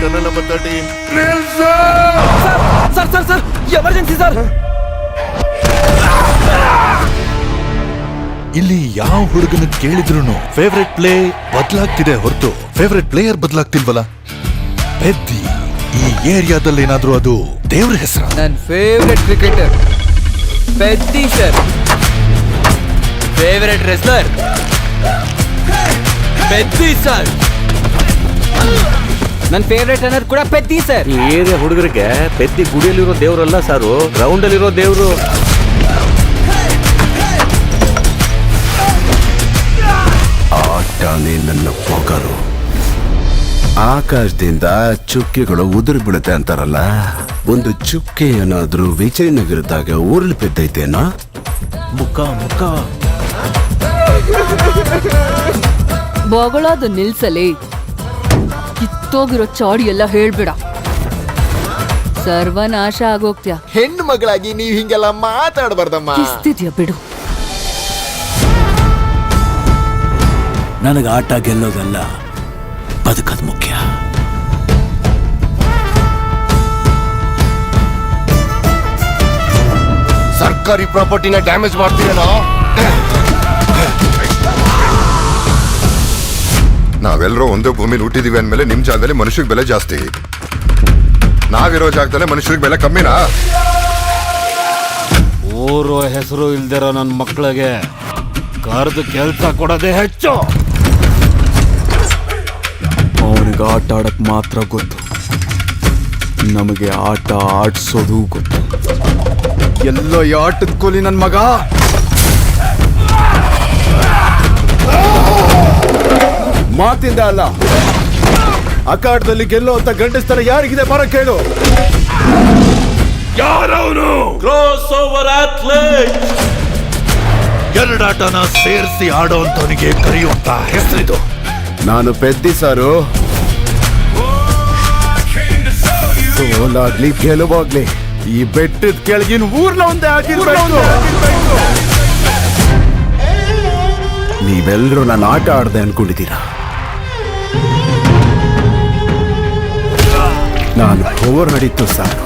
Kannada number 13. Sir emergency sir. ಇಲ್ಲಿ ಯಾವ ಹುಡುಗನ ಕೇಳಿದ್ರು ಫೇವ್ರೆಟ್ ಪ್ಲೇ ಬದಲಾಗ್ತಿದೆ ಹೊರತು ಫೇವ್ರೆಟ್ ಪ್ಲೇಯರ್ ಬದಲಾಗ್ತಿಲ್ವಲ್ಲ. ಪೆದ್ದಿ ಈ ಏರಿಯಾದಲ್ಲಿ ಏನಾದ್ರೂ ಅದು ದೇವ್ರ ಹೆಸರ? ನನ್ನ ಫೇವ್ರೆಟ್ ಕ್ರಿಕೆಟರ್ ಪೆದ್ದಿ ಸರ್. ಫೇವ್ರೆಟ್ ರೆಸ್ಲರ್ ಪೆದ್ದಿ ಸರ್. ನನ್ನ ಫೇವ್ರೆಟ್ ರನ್ನರ್ ಕೂಡ ಪೆದ್ದಿ ಸರ್. ಈ ಏರಿಯಾ ಹುಡುಗರಿಗೆ ಪೆದ್ದಿ ಗುಡಿಯಲ್ಲಿರೋ ದೇವ್ರಲ್ಲ ಸಾರು, ಗ್ರೌಂಡ್ ಅಲ್ಲಿರೋ ದೇವ್ರು. ಆಟನೇ ನನ್ನ ಪೊಗರು. ಆಕಾಶದಿಂದ ಚುಕ್ಕೆಗಳು ಉದುರಿ ಬೀಳುತ್ತೆ ಅಂತಾರಲ್ಲ, ಒಂದು ಚುಕ್ಕೆ ಏನಾದ್ರೂ ವಿಜಯನಗರದಾಗ ಊರಲ್ಲಿ ಬಿದ್ದೈತೇನೋ. ಮುಖ ಬೊಗಳೋದು ನಿಲ್ಸಲಿ. ಕಿತ್ತೋಗಿರೋ ಚಾಡಿ ಎಲ್ಲ ಹೇಳ್ಬೇಡ, ಸರ್ವನಾಶ ಆಗೋಗ್ತ್ಯಾ. ಹೆಣ್ಣು ಮಗಳಾಗಿ ನೀವ್ ಹಿಂಗೆಲ್ಲ ಮಾತಾಡಬಾರ್ದಮ್ಮ. ಕಿಸ್ತಿದ್ಯಾ ಬಿಡು. ನನಗೆ ಆಟ ಗೆಲ್ಲೋದಲ್ಲ, ಬದುಕದ್ ಮುಖ್ಯ. ಸರ್ಕಾರಿ ಪ್ರಾಪರ್ಟಿನ ಡ್ಯಾಮೇಜ್ ಮಾಡ್ತೀರೇನೋ? ನಾವೆಲ್ಲರೂ ಒಂದೇ ಭೂಮಿಲಿ ಹುಟ್ಟಿದೀವಿ ಅಂದ್ಮೇಲೆ ನಿಮ್ ಜಾಗದಲ್ಲಿ ಮನುಷ್ಯರಿಗೆ ಬೆಲೆ ಜಾಸ್ತಿ, ನಾವಿರೋ ಜಾಗದಲ್ಲೇ ಮನುಷ್ಯರಿಗೆ ಬೆಲೆ ಕಮ್ಮಿನಾ? ಊರು ಹೆಸರು ಇಲ್ದಿರೋ ನನ್ನ ಮಕ್ಕಳಿಗೆ ಕರೆದು ಕೆಲಸ ಕೊಡೋದೇ ಹೆಚ್ಚು. ಅವನಿಗೆ ಆಟ ಆಡಕ್ ಮಾತ್ರ ಗೊತ್ತು, ನಮಗೆ ಆಟ ಆಡ್ಸೋದು ಗೊತ್ತು. ಎಲ್ಲೋ ಈ ಆಟದ ಕೂಲಿ ನನ್ ಮಗ. ಮಾತಿಂದ ಅಲ್ಲ, ಅಖಾಡದಲ್ಲಿ ಗೆಲ್ಲೋ ಅಂತ ಗಂಡಸ್ತರ ಯಾರಿಗಿದೆ ಬರ ಕೇಳು. ಯಾರವನು? ಎರಡಾಟನ ಸೇರಿಸಿ ಆಡೋಂತವನಿಗೆ ಕರೆಯುವಂತ ಹೆಸರಿದು. ನಾನು ಪೆದ್ದಿ ಸಾರು. ಸೋಲಾಗ್ಲಿ ಗೆಲುವಾಗ್ಲಿ ಈ ಬೆಟ್ಟದ ಕೆಳಗಿನ ಊರ್ನ ಒಂದೇ ಆಗಿರ್ಬೇಕು. ನೀವೆಲ್ಲರೂ ನಾನು ಆಟ ಆಡ್ದೆ ಅನ್ಕೊಂಡಿದ್ದೀರಾ. ನಾನು ಓವರ್ ನಡೀತು ಸಾರು.